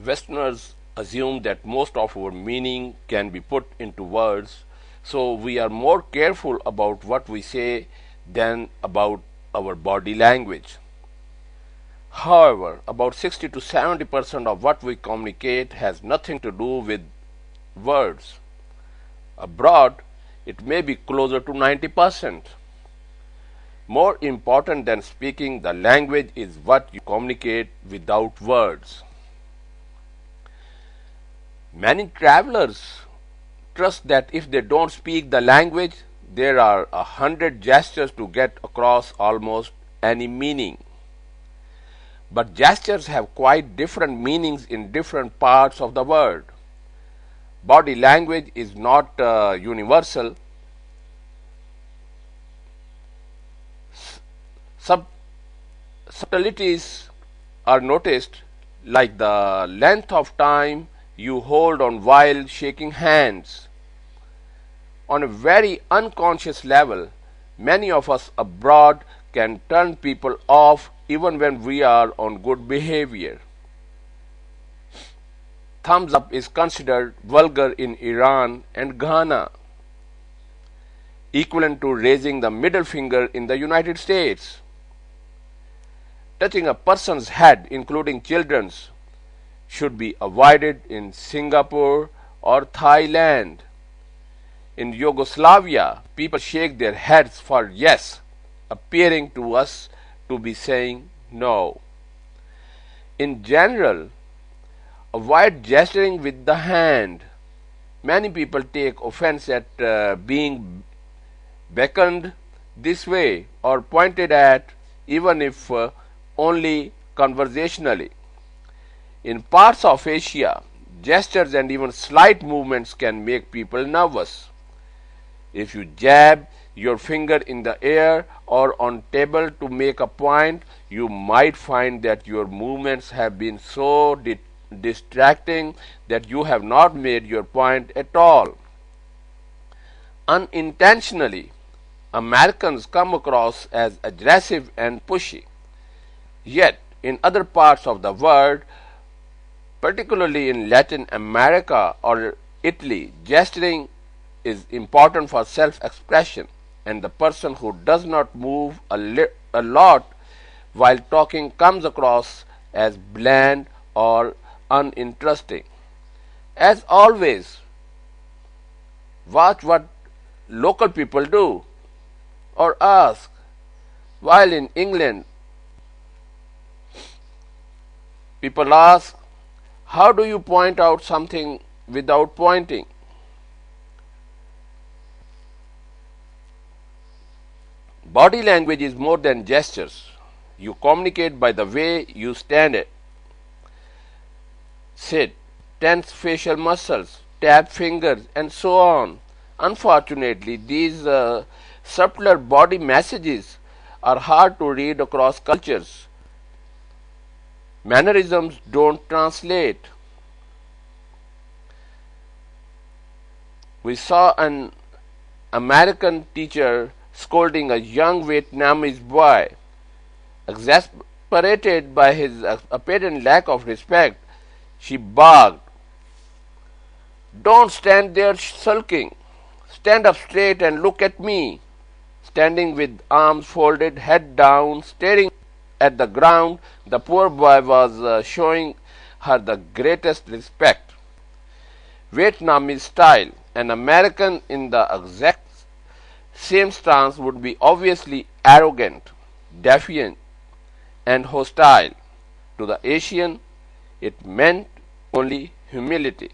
Westerners assume that most of our meaning can be put into words, so we are more careful about what we say than about our body language. However, about 60 to 70% of what we communicate has nothing to do with words. Abroad, it may be closer to 90%. More important than speaking the language is what you communicate without words. Many travelers trust that if they don't speak the language, there are 100 gestures to get across almost any meaning. But gestures have quite different meanings in different parts of the world. Body language is not universal. Subtleties are noticed, like the length of time you hold on while shaking hands. On a very unconscious level, many of us abroad can turn people off even when we are on good behavior. Thumbs up is considered vulgar in Iran and Ghana, equivalent to raising the middle finger in the United States. Touching a person's head, including children's, should be avoided in Singapore or Thailand. In Yugoslavia, people shake their heads for yes, appearing to us to be saying no. In general, avoid gesturing with the hand. Many people take offense at being beckoned this way or pointed at, even if only conversationally. In parts of Asia, gestures and even slight movements can make people nervous. If you jab your finger in the air or on table to make a point, you might find that your movements have been so distracting that you have not made your point at all. Unintentionally, Americans come across as aggressive and pushy. Yet, in other parts of the world, particularly in Latin America or Italy, gesturing is important for self-expression, and the person who does not move a lot while talking comes across as bland or uninteresting. As always, watch what local people do or ask. While in England, people ask, how do you point out something without pointing? Body language is more than gestures. You communicate by the way you stand, sit, tense facial muscles, tap fingers, and so on. Unfortunately, these subtler body messages are hard to read across cultures. Mannerisms don't translate. We saw an American teacher scolding a young Vietnamese boy. Exasperated by his apparent lack of respect, she barked, "Don't stand there sulking. Stand up straight and look at me." Standing with arms folded, head down, staring at the ground, the poor boy was showing her the greatest respect. Vietnamese style. An American in the exact same stance would be obviously arrogant, defiant, and hostile. To the Asian, it meant only humility.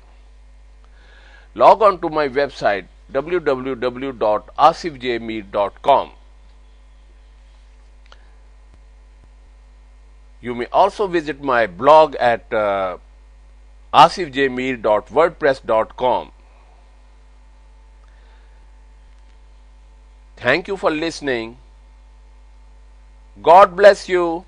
Log on to my website www.asifjmeer.com. You may also visit my blog at asifjmeer.wordpress.com. Thank you for listening. God bless you.